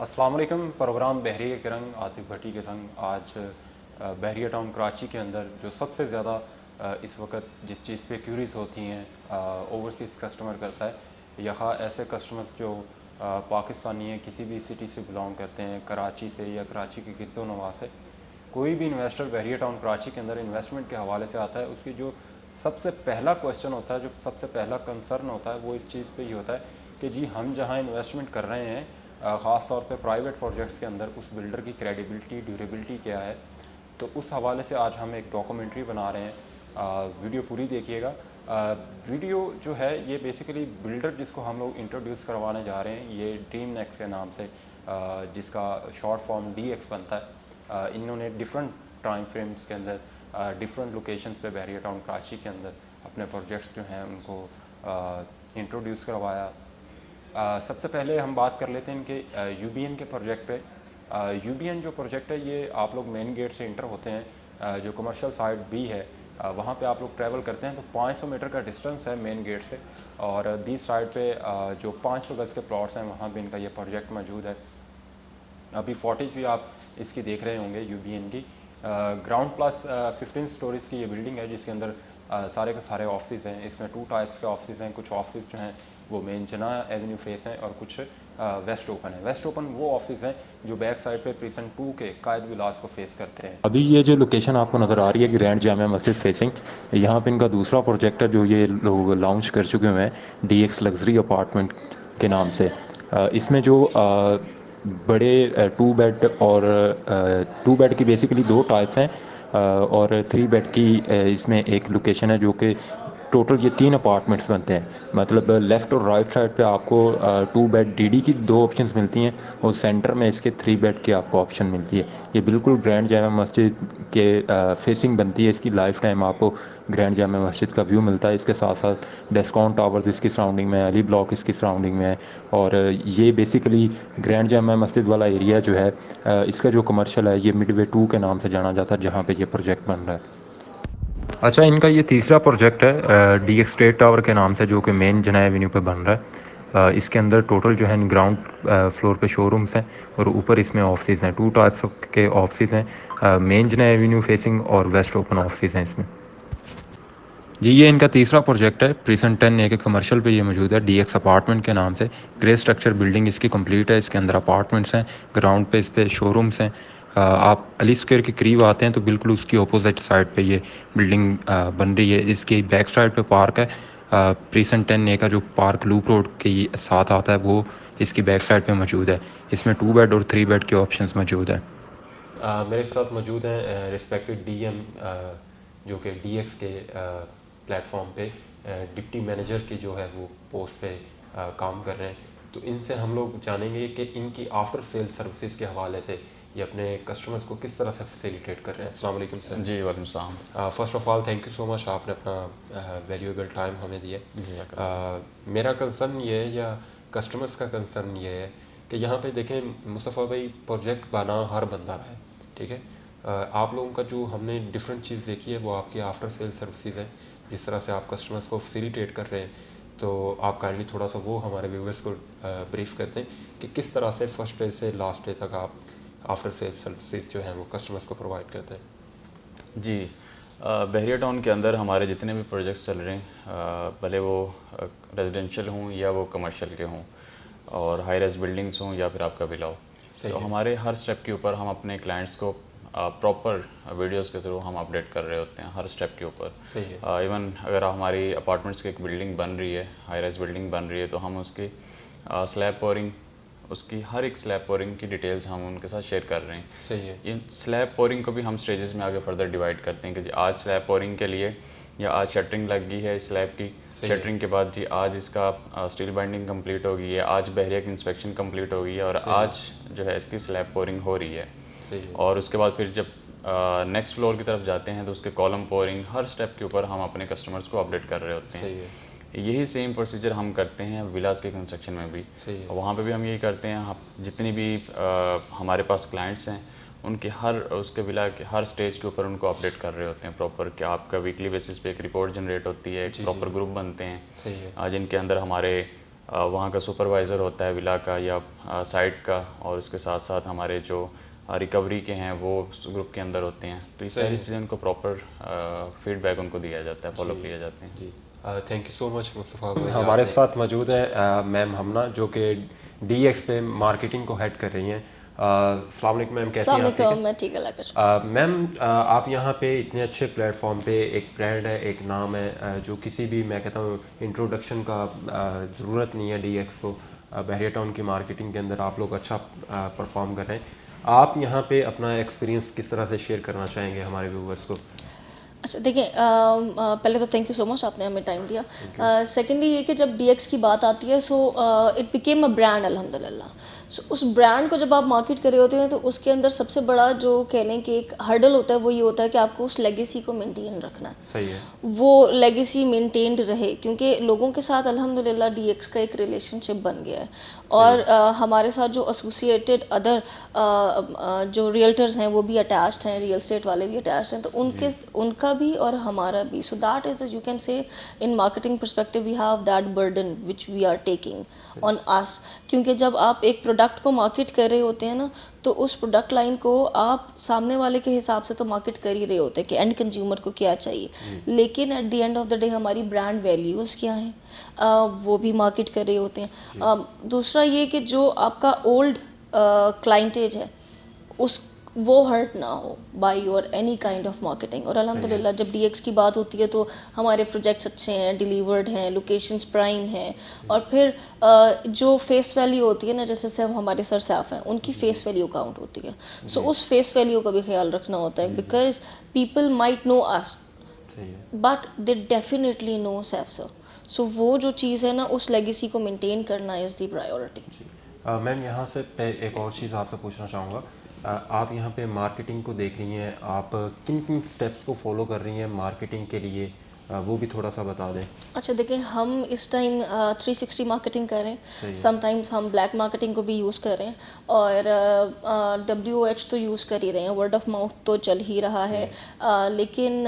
अस्सलाम वालेकुम। प्रोग्राम बहरिया के रंग आतिफ भट्टी के संग आज बहरिया टाउन कराची के अंदर जो सबसे ज़्यादा इस वक्त जिस चीज़ पे क्यूरीज होती हैं ओवरसीज़ कस्टमर करता है। यहाँ ऐसे कस्टमर्स जो पाकिस्तानी हैं, किसी भी सिटी से बिलोंग करते हैं, कराची से या कराची के गिरदो नवाह से, कोई भी इन्वेस्टर बहरिया टाउन कराची के अंदर इन्वेस्टमेंट के हवाले से आता है, उसकी जो सबसे पहला क्वेश्चन होता है, जो सबसे पहला कंसर्न होता है, वो इस चीज़ पे ही होता है कि जी हम जहाँ इन्वेस्टमेंट कर रहे हैं, ख़ास तौर पे प्राइवेट प्रोजेक्ट्स के अंदर उस बिल्डर की क्रेडिबिलिटी, ड्यूरेबिलिटी क्या है। तो उस हवाले से आज हम एक डॉक्यूमेंट्री बना रहे हैं। वीडियो पूरी देखिएगा। वीडियो जो है ये बेसिकली बिल्डर जिसको हम लोग इंट्रोड्यूस करवाने जा रहे हैं, ये ड्रीम नेक्स के नाम से, जिसका शॉर्ट फॉर्म DX बनता है। इन्होंने डिफरेंट टाइम फ्रेम्स के अंदर डिफरेंट लोकेशंस पे बहरिया टाउन कराची के अंदर अपने प्रोजेक्ट्स जो हैं उनको इंट्रोड्यूस करवाया। सबसे पहले हम बात कर लेते हैं इनके UBN के प्रोजेक्ट पे। UBN जो प्रोजेक्ट है ये आप लोग मेन गेट से इंटर होते हैं, जो कमर्शियल साइड B है वहाँ पे आप लोग ट्रैवल करते हैं तो 500 मीटर का डिस्टेंस है मेन गेट से, और दिस साइड पे जो 500 गज़ के प्लॉट्स हैं वहाँ पे इनका ये प्रोजेक्ट मौजूद है। अभी फॉटेज भी आप इसकी देख रहे होंगे UBN की। ग्राउंड प्लस 15 स्टोरीज़ की ये बिल्डिंग है जिसके अंदर सारे के सारे ऑफिस हैं। इसमें 2 टाइप्स के ऑफिस हैं। कुछ ऑफिस जो हैं वो मेन जना एवेन्यू फेस हैं और कुछ वेस्ट ओपन है। वेस्ट ओपन वो ऑफिस हैं जो बैक साइड पे प्रीसेंट 2 के कायद विलास को फेस करते हैं। अभी ये जो लोकेशन आपको नज़र आ रही है ग्रैंड जामिया मस्जिद फेसिंग, यहाँ पे इनका दूसरा प्रोजेक्ट है जो ये लोग लॉन्च कर चुके हुए हैं DX लग्जरी अपार्टमेंट के नाम से। इसमें जो बड़े 2 बेड और 2 बेड की बेसिकली 2 टाइप्स हैं, और 3 बेड की इसमें एक लोकेशन है जो कि टोटल ये 3 अपार्टमेंट्स बनते हैं। मतलब लेफ़्ट और राइट साइड पे आपको 2 बेड DD की 2 ऑप्शंस मिलती हैं और सेंटर में इसके 3 बेड की आपको ऑप्शन मिलती है। ये बिल्कुल ग्रैंड जामा मस्जिद के फेसिंग बनती है। इसकी लाइफ टाइम आपको ग्रैंड जामा मस्जिद का व्यू मिलता है। इसके साथ साथ डिस्काउंट टावर्स इसकी सराउंडिंग में है, अली ब्लॉक इसकी सराउंडिंग में है, और ये बेसिकली ग्रैंड जामा मस्जिद वाला एरिया जो है, इसका जो कमर्शियल है ये मिडवे 2 के नाम से जाना जाता है जहाँ पे ये प्रोजेक्ट बन रहा है। अच्छा, इनका ये तीसरा प्रोजेक्ट है DX स्टेट टावर के नाम से, जो कि मेन जना एवेन्यू पे बन रहा है। इसके अंदर टोटल जो है ग्राउंड फ्लोर पे शोरूम्स हैं और ऊपर इसमें ऑफिस हैं। 2 टाइप्स के ऑफिस हैं, मेन जना एवेन्यू फेसिंग और वेस्ट ओपन ऑफिस हैं इसमें। जी, ये इनका तीसरा प्रोजेक्ट है। प्रीसेंट 10A के कमर्शियल पे ये मौजूद है DX अपार्टमेंट के नाम से। ग्रे स्ट्रक्चर बिल्डिंग इसकी कंप्लीट है। इसके अंदर अपार्टमेंट्स हैं, ग्राउंड पे इस पे शोरूम्स हैं। आप अली स्क्वायर के करीब आते हैं तो बिल्कुल उसकी अपोजिट साइड पे ये बिल्डिंग बन रही है। इसकी बैक साइड पे पार्क है। प्रीसेंट 10A का जो पार्क लूप रोड के साथ आता है वो इसकी बैक साइड पे मौजूद है। इसमें 2 बेड और 3 बेड के ऑप्शंस मौजूद हैं। मेरे साथ मौजूद हैं रिस्पेक्टेड DM जो कि DX के प्लेटफॉर्म पे डिप्टी मैनेजर की जो है वो पोस्ट पे काम कर रहे हैं। तो इनसे हम लोग जानेंगे कि इनकी आफ्टर सेल सर्विसेज के हवाले से ये अपने कस्टमर्स को किस तरह से फैसिलिटेट कर रहे हैं। अस्सलाम वालेकुम सर। जी वालेकुम सलाम। First of all thank you so much, आपने अपना वैल्यूएबल टाइम हमें दिया। जी मेरा कंसर्न ये है, या कस्टमर्स का कंसर्न ये है कि यहाँ पे देखें मुस्तफ़ा भाई, प्रोजेक्ट बना हर बंदा है, ठीक है। आप लोगों का जो हमने डिफरेंट चीज़ देखी है वो आपकी आफ्टर सेल सर्विसेज है, जिस तरह से आप कस्टमर्स को फैसिलिटेट कर रहे हैं। तो आप काइंडली थोड़ा सा वो हमारे व्यूवर्स को ब्रीफ करते हैं कि किस तरह से फर्स्ट डे से लास्ट डे तक आप आफ्टर सेल सर्विसेज जो हैं वो कस्टमर्स को प्रोवाइड करते हैं। जी बहरिया टाउन के अंदर हमारे जितने भी प्रोजेक्ट्स चल रहे हैं, भले वो रेजिडेंशियल हों या वो कमर्शियल के हों, और हाई रेज बिल्डिंग्स हों या फिर आपका विला हो, तो हमारे हर स्टेप के ऊपर हम अपने क्लाइंट्स को प्रॉपर वीडियोस के थ्रू हम अपडेट कर रहे होते हैं हर स्टेप के ऊपर। इवन अगर हमारी अपार्टमेंट्स की एक बिल्डिंग बन रही है, हाई रेज बिल्डिंग बन रही है, तो हम उसकी स्लैब पोरिंग, उसकी हर एक स्लैब पोरिंग की डिटेल्स हम उनके साथ शेयर कर रहे हैं। सही है। इन स्लैब पोरिंग को भी हम स्टेजेस में आगे फर्दर डिवाइड करते हैं कि जी आज स्लैब पोरिंग के लिए, या आज शटरिंग लग गई है स्लैब की, शटरिंग के बाद जी आज इसका स्टील बाइंडिंग कंप्लीट हो गई है, आज बहरिया की इंस्पेक्शन कंप्लीट हो गई है, और आज जो है इसकी स्लैब पोरिंग हो रही है। और उसके बाद फिर जब नेक्स्ट फ्लोर की तरफ जाते हैं तो उसके कॉलम पोरिंग, हर स्टेप के ऊपर हम अपने कस्टमर्स को अपडेट कर रहे होते हैं। यही सेम प्रोसीजर हम करते हैं विलास के कंस्ट्रक्शन में भी। वहाँ पे भी हम यही करते हैं। हम जितनी भी हमारे पास क्लाइंट्स हैं उनके हर उसके विला के हर स्टेज के ऊपर उनको अपडेट कर रहे होते हैं प्रॉपर, कि आपका वीकली बेसिस पे एक रिपोर्ट जनरेट होती है, एक प्रॉपर ग्रुप बनते हैं जिनके अंदर हमारे वहाँ का सुपरवाइज़र होता है विला का या साइट का, और उसके साथ साथ हमारे जो रिकवरी के हैं वो उस ग्रुप के अंदर होते हैं। तो ये सारी चीज़ें उनको प्रॉपर फीडबैक उनको दिया जाता है, फॉलो किए जाते हैं। जी thank you so much Mustafa भाई। हमारे साथ मौजूद है मैम हमना, जो कि DX पे मार्केटिंग को हेड कर रही हैं। अस्सलाम वालेकुम मैम, कैसी हैं आप? ठीक है मैं ठीक है। मैम आप यहाँ पे इतने अच्छे प्लेटफॉर्म पे, एक ब्रांड है, एक नाम है, जो किसी भी, मैं कहता हूँ, इंट्रोडक्शन का ज़रूरत नहीं है DX को। बहरिया टाउन की मार्केटिंग के अंदर आप लोग अच्छा परफॉर्म कर रहे हैं। आप यहाँ पे अपना एक्सपीरियंस किस तरह से शेयर करना चाहेंगे हमारे व्यूवर्स को? अच्छा देखिए, पहले तो थैंक यू सो मच, आपने हमें टाइम दिया। सेकेंडली ये कि जब DX की बात आती है, so it became a brand अल्हम्दुलिल्लाह। सो उस ब्रांड को जब आप मार्केट कर रहे होते हैं तो उसके अंदर सबसे बड़ा जो कह लें कि एक हर्डल होता है वो ये होता है कि आपको उस लेगेसी को मेंटेन रखना है। सही है। वो लेगेसी मेंटेन्ड रहे, क्योंकि लोगों के साथ अल्हम्दुलिल्लाह DX का एक रिलेशनशिप बन गया है। और हमारे साथ जो एसोसिएटेड अदर जो रियल्टर्स हैं वो भी अटैच्ड हैं, रियल एस्टेट वाले भी अटैच्ड हैं, तो उनका भी और हमारा भी। So that is, you can say, in marketing perspective we have that burden which we are taking on us. क्योंकि जब आप एक प्रोडक्ट को मार्केट कर रहे होते हैं ना, तो उस प्रोडक्ट लाइन को आप सामने वाले के हिसाब से तो मार्केट कर ही रहे होते हैं कि एंड कंज्यूमर को क्या चाहिए, लेकिन at the end of the day हमारी ब्रांड वैल्यूज़ क्या हैं, वो भी मार्केट कर रहे होते हैं। दूसरा ये कि जो आपका ओल्ड क्लाइंटेज है उस वो हर्ट ना हो by your any kind of marketing. और अल्हम्दुलिल्लाह जब DX की बात होती है तो हमारे प्रोजेक्ट्स अच्छे हैं, डिलीवर्ड हैं, लोकेशंस प्राइम हैं, और फिर जो फेस वैल्यू होती है ना, जैसे से हमारे सर साफ हैं, उनकी फेस वैल्यू काउंट होती है। सो उस फेस वैल्यू का भी ख्याल रखना होता है, because people might know us but they definitely know Saif. So वो जो चीज़ है ना, उस लेगेसी को मेंटेन करना इज़ दी प्रायोरिटी। मैम यहाँ से एक और चीज़ आपसे पूछना चाहूँगा। आप यहाँ पे मार्केटिंग को देख रही हैं, आप किन किन स्टेप्स को फॉलो कर रही हैं मार्केटिंग के लिए, वो भी थोड़ा सा बता दें। अच्छा देखिए, हम इस टाइम 360 मार्केटिंग कर रहे हैं। समटाइम्स हम ब्लैक मार्केटिंग को भी यूज़ कर रहे हैं, और WOH तो यूज़ कर ही रहे हैं, वर्ड ऑफ माउथ तो चल ही रहा है। लेकिन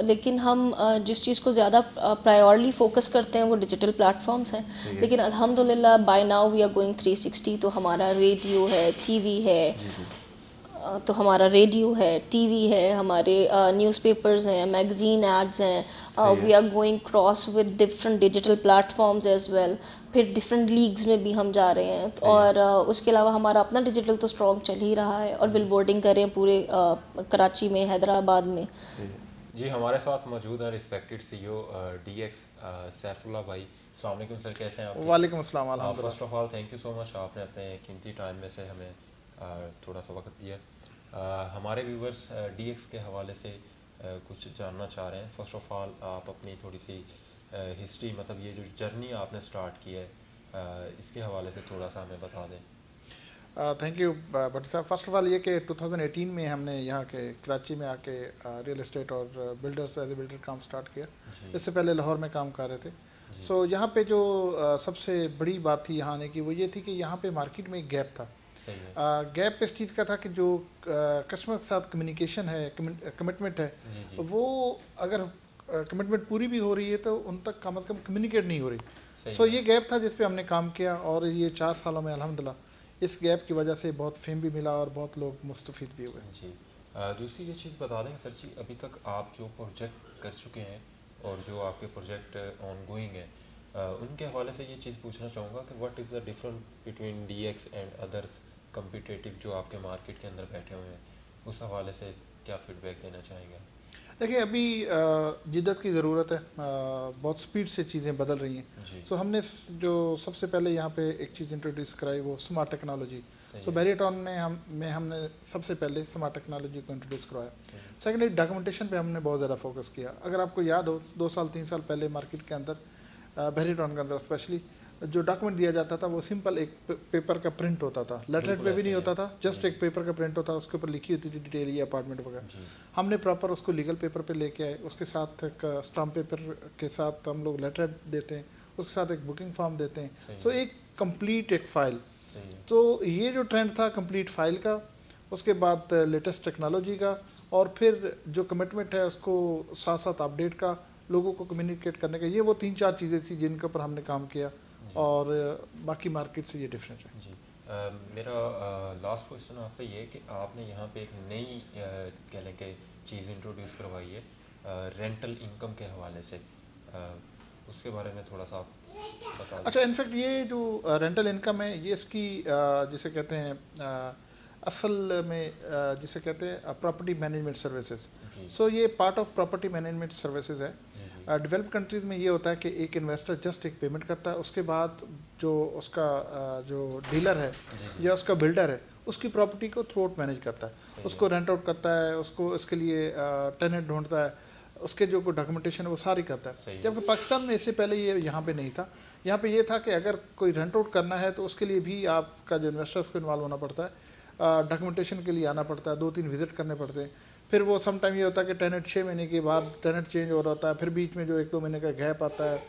लेकिन हम जिस चीज़ को ज़्यादा प्रायोरली फोकस करते हैं वो डिजिटल प्लेटफॉर्म्स हैं। लेकिन अल्हम्दुलिल्लाह by now we are going 360। तो हमारा रेडियो है, TV है, तो हमारा रेडियो है, TV है, हमारे न्यूज़पेपर्स हैं, मैगज़ीन एड्स हैं। We are going cross with different digital platforms as well. फिर डिफरेंट लीग्स में भी हम जा रहे हैं, और उसके अलावा हमारा अपना डिजिटल तो स्ट्रॉन्ग चल ही रहा है, और बिल बोर्डिंग कर रहे हैं पूरे कराची में, हैदराबाद में। जी हमारे साथ मौजूद हैं रिस्पेक्टेड CEO DX सैफुल्लाह भाई। अस्सलाम वालेकुम सर, कैसे हैं आप? वालेकुम अस्सलाम, अल्हम्दुलिल्लाह। First of all thank you so much, आपने अपने कीमती टाइम में से हमें थोड़ा सा वक्त दिया। हमारे व्यूवर्स DX के हवाले से कुछ जानना चाह रहे हैं। फर्स्ट ऑफ ऑल आप अपनी थोड़ी सी हिस्ट्री, मतलब ये जो जर्नी आपने स्टार्ट की है, इसके हवाले से थोड़ा सा हमें बता दें। थैंक यू भट्ट साहब। फर्स्ट ऑफ ऑल ये कि 2018 में हमने यहाँ के कराची में आके रियल एस्टेट और बिल्डर्स एज ए बिल्डर काम स्टार्ट किया। इससे पहले लाहौर में काम कर रहे थे। सो यहाँ पे जो सबसे बड़ी बात थी यहाँ आने की, वो ये थी कि यहाँ पे मार्केट में एक गैप था। गैप इस चीज़ का था कि जो कस्टमर के साथ कम्युनिकेशन है, कमिटमेंट है, वो अगर कमिटमेंट पूरी भी हो रही है तो उन तक कम अज़ कम कम्युनिकेट नहीं हो रही। सो ये गैप था जिस पे हमने काम किया, और ये 4 सालों में अल्हम्दुलिल्लाह इस गैप की वजह से बहुत फेम भी मिला और बहुत लोग मुस्तफ़ीद भी हुए। जी दूसरी ये चीज़ बता दें सर जी, अभी तक आप जो प्रोजेक्ट कर चुके हैं और जो आपके प्रोजेक्ट ऑन गोइंग है, उनके हवाले से ये चीज़ पूछना चाहूँगा कि what is the difference between DX and others competitive जो आपके मार्केट के अंदर बैठे हुए हैं, उस हवाले से क्या फीडबैक देना चाहेंगे? देखिए, अभी जिद्दत की ज़रूरत है, बहुत स्पीड से चीज़ें बदल रही हैं। सो हमने जो सबसे पहले यहाँ पे एक चीज़ इंट्रोड्यूस कराई वो स्मार्ट टेक्नोलॉजी। सो बहरिया टाउन में हमने सबसे पहले स्मार्ट टेक्नोलॉजी को इंट्रोड्यूस करवाया। सेकेंडली डॉक्यूमेंटेशन पे हमने बहुत ज़्यादा फोकस किया। अगर आपको याद हो 2 साल 3 साल पहले मार्केट के अंदर, बहरिया टाउन के अंदर स्पेशली, जो डॉक्यूमेंट दिया जाता था वो सिंपल एक पेपर का प्रिंट होता था, लेटरेट पे भी नहीं होता था, जस्ट एक पेपर का प्रिंट होता था, उसके ऊपर लिखी होती थी डिटेल, ये अपार्टमेंट वगैरह। हमने प्रॉपर उसको लीगल पेपर पे लेके आए, उसके साथ एक स्टाम्प पेपर के साथ हम लोग लेटरेट देते हैं, उसके साथ एक बुकिंग फॉर्म देते हैं। सो एक कंप्लीट एक फ़ाइल। तो ये जो ट्रेंड था कंप्लीट फ़ाइल का, उसके बाद लेटेस्ट टेक्नोलॉजी का, और फिर जो कमिटमेंट है उसको साथ साथ अपडेट का, लोगों को कम्युनिकेट करने का, ये वो 3-4 चीज़ें थी जिनके ऊपर हमने काम किया और बाकी मार्केट से ये डिफरेंस है। जी मेरा लास्ट क्वेश्चन आपसे ये है कि आपने यहाँ पे एक नई कह लें कि चीज़ इंट्रोड्यूस करवाई है रेंटल इनकम के हवाले से, उसके बारे में थोड़ा सा आप बता दें। अच्छा, इनफैक्ट ये जो रेंटल इनकम है ये इसकी जिसे कहते हैं असल में जिसे कहते हैं प्रॉपर्टी मैनेजमेंट सर्विसेज। सो ये part of property management services है। डेवलप कंट्रीज़ में ये होता है कि एक इन्वेस्टर जस्ट एक पेमेंट करता है, उसके बाद जो उसका जो डीलर है या उसका बिल्डर है उसकी प्रॉपर्टी को थ्रू आउट मैनेज करता है, उसको रेंट आउट करता है, उसको इसके लिए टेनेंट ढूंढता है, उसके जो डॉक्यूमेंटेशन है वो सारी करता है। जबकि पाकिस्तान में इससे पहले ये यहाँ पे नहीं था। यहाँ पे ये था कि अगर कोई रेंट आउट करना है तो उसके लिए भी आपका जो इन्वेस्टर्स को इन्वॉल्व होना पड़ता है, डॉक्यूमेंटेशन के लिए आना पड़ता है, 2-3 विजिट करने पड़ते हैं। फिर वो सम टाइम ये होता है कि टेनेंट 6 महीने के बाद टेनेंट चेंज हो रहा होता है, फिर बीच में जो 1-2 महीने का गैप आता है,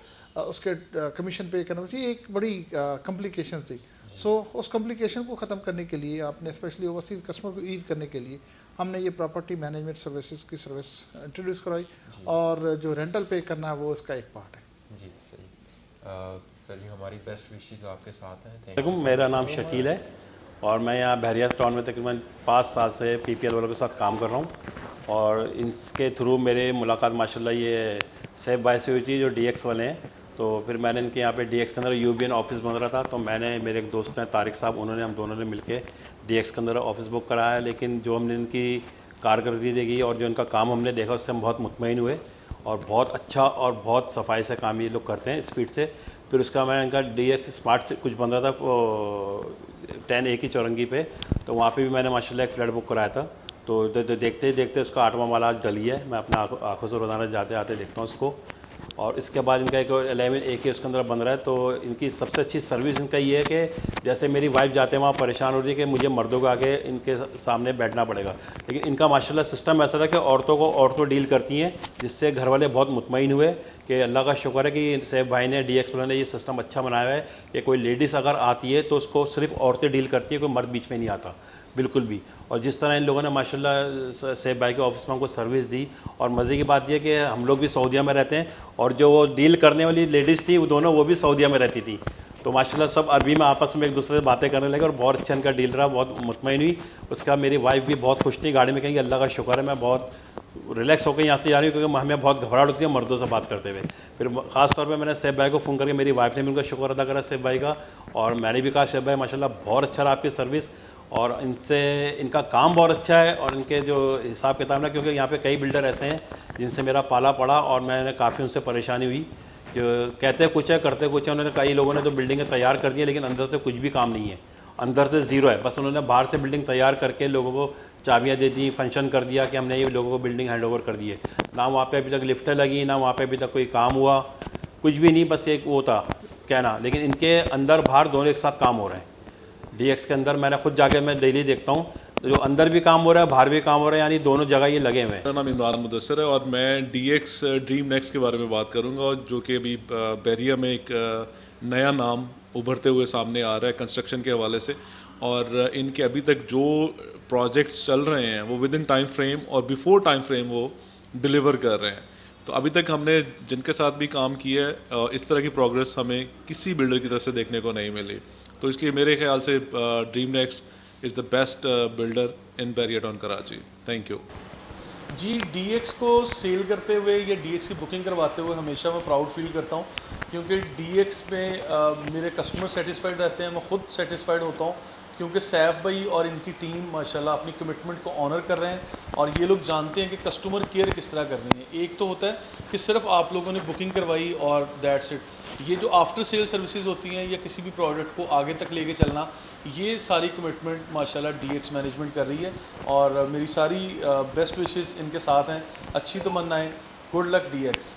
उसके कमीशन पे करना चाहिए, एक बड़ी कॉम्प्लिकेशन थी। सो उस कॉम्प्लिकेशन को ख़त्म करने के लिए आपने स्पेशली ओवरसीज़ कस्टमर को ईज़ करने के लिए हमने ये प्रॉपर्टी मैनेजमेंट सर्विसेज की सर्विस इंट्रोड्यूस कराई और जो रेंटल पे करना है वो इसका एक पार्ट है। जी सही। सर जी हमारी बेस्ट विशेज़ आपके साथ हैं। थैंक देखो, मेरा नाम शकील है और मैं यहाँ बहरिया टाउन में तकरीबन 5 साल से PPL वालों के साथ काम कर रहा हूँ और इनके थ्रू मेरे मुलाकात माशाल्लाह ये सैफ भाई से हुई थी जो DX वाले हैं। तो फिर मैंने इनके यहाँ पे DX के अंदर यूबीएन ऑफिस बन रहा था, तो मैंने मेरे एक दोस्त हैं तारिक साहब, उन्होंने हम दोनों ने मिलके DX के अंदर ऑफिस बुक कराया। लेकिन जो हमने इनकी कारकर्दगी देखी और जो इनका काम हमने देखा उससे हम बहुत मुतमईन हुए और बहुत अच्छा और बहुत सफाई से काम ये लोग करते हैं, स्पीड से। फिर उसका मैं इनका DX स्मार्ट से कुछ बन रहा था 10A की चौरंगी पे, तो वहाँ पे भी मैंने माशाल्लाह एक फ्लैट बुक कराया था। तो देखते ही देखते उसका 8वां माला आज डली है। मैं अपना आँखों से रोज़ाना जाते आते देखता हूँ उसको। और इसके बाद इनका एक 11A के उसके अंदर बन रहा है। तो इनकी सबसे अच्छी सर्विस इनका ये है कि जैसे मेरी वाइफ जाते हैं वहाँ परेशान हो रही है कि मुझे मर्दों को आके इनके सामने बैठना पड़ेगा, लेकिन इनका माशाल्लाह सिस्टम ऐसा था कि औरतों को औरतों डील करती हैं, जिससे घर वाले बहुत मुतमईन हुए कि अल्लाह का शुक्र है कि सैफ भाई ने DX वालों ने ये सिस्टम अच्छा बनाया है कि कोई लेडीज़ अगर आती है तो उसको सिर्फ औरतें डील करती है, कोई मर्द बीच में नहीं आता बिल्कुल भी। और जिस तरह इन लोगों ने माशाल्लाह सैफ भाई के ऑफिस में हमको सर्विस दी, और मज़े की बात यह कि हम लोग भी सऊदीया में रहते हैं और जो वो डील करने वाली लेडीज़ थी वो दोनों वो भी सऊदीया में रहती थी। तो माशाल्लाह सब अरबी में आपस में एक दूसरे से बातें करने लगे और बहुत अच्छा इनका डील रहा, बहुत मुतमईन हुई। उसके बाद मेरी वाइफ भी बहुत खुश थी, गाड़ी में कहेंगे अल्लाह का शुक्र है मैं बहुत रिलैक्स होकर यहाँ से जा रही हूँ, क्योंकि हमें बहुत घबराहट होती है मर्दों से बात करते हुए। फिर ख़ास तौर पे मैंने सैफ भाई को फ़ोन करके मेरी वाइफ ने भी उनका शुक्र अदा करा सैफ भाई का, और मैंने भी कहा सैफ भाई माशाल्लाह बहुत अच्छा रहा आपकी सर्विस, और इनसे इनका काम बहुत अच्छा है और इनके जो हिसाब किताब है, क्योंकि यहाँ पे कई बिल्डर ऐसे हैं जिनसे मेरा पाला पड़ा और मैंने काफ़ी उनसे परेशानी हुई, जो कहते कुछ है करते कुछ है। उन्होंने कई लोगों ने तो बिल्डिंगें तैयार कर दी है लेकिन अंदर से कुछ भी काम नहीं है, अंदर से ज़ीरो है। बस उन्होंने बाहर से बिल्डिंग तैयार करके लोगों को चाबियाँ दे दी, फंक्शन कर दिया कि हमने ये लोगों को बिल्डिंग हैंड ओवर कर दी है। ना वहाँ पे अभी तक लिफ्टें लगी, ना वहाँ पे अभी तक कोई काम हुआ, कुछ भी नहीं, बस एक वो था कहना। लेकिन इनके अंदर बाहर दोनों एक साथ काम हो रहे हैं। DX के अंदर मैंने खुद जाके मैं डेली देखता हूँ, तो जो अंदर भी काम हो रहा है बाहर भी काम हो रहा है, यानी दोनों जगह ये लगे हुए हैं। मेरा नाम इमरान मुदस्सिर है और मैं DX ड्रीम नेक्स्ट के बारे में बात करूंगा, और जो कि अभी बहरिया में एक नया नाम उभरते हुए सामने आ रहा है कंस्ट्रक्शन के हवाले से। और इनके अभी तक जो प्रोजेक्ट्स चल रहे हैं वो विद इन टाइम फ्रेम और बिफोर टाइम फ्रेम वो डिलीवर कर रहे हैं। तो अभी तक हमने जिनके साथ भी काम किया है इस तरह की प्रोग्रेस हमें किसी बिल्डर की तरफ से देखने को नहीं मिली। तो इसलिए मेरे ख्याल से dream next is the best builder in Bahria Town Karachi. Thank you ji. DX को सेल करते हुए या DX की बुकिंग करवाते हुए हमेशा मैं प्राउड फील करता हूँ, क्योंकि DX में मेरे कस्टमर सेटिस्फाइड रहते हैं, मैं ख़ुद सेटिस्फाइड होता हूँ, क्योंकि सैफ भाई और इनकी टीम माशाल्लाह अपनी कमिटमेंट को ऑनर कर रहे हैं और ये लोग जानते हैं कि कस्टमर केयर किस तरह करनी है। एक तो होता है कि सिर्फ आप लोगों ने बुकिंग करवाई और दैट्स इट, ये जो आफ्टर सेल सर्विसेज होती हैं या किसी भी प्रोडक्ट को आगे तक लेके चलना, ये सारी कमिटमेंट माशाल्लाह DX मैनेजमेंट कर रही है और मेरी सारी बेस्ट विशेस इनके साथ हैं। अच्छी तमन्नाएं, गुड लक DX।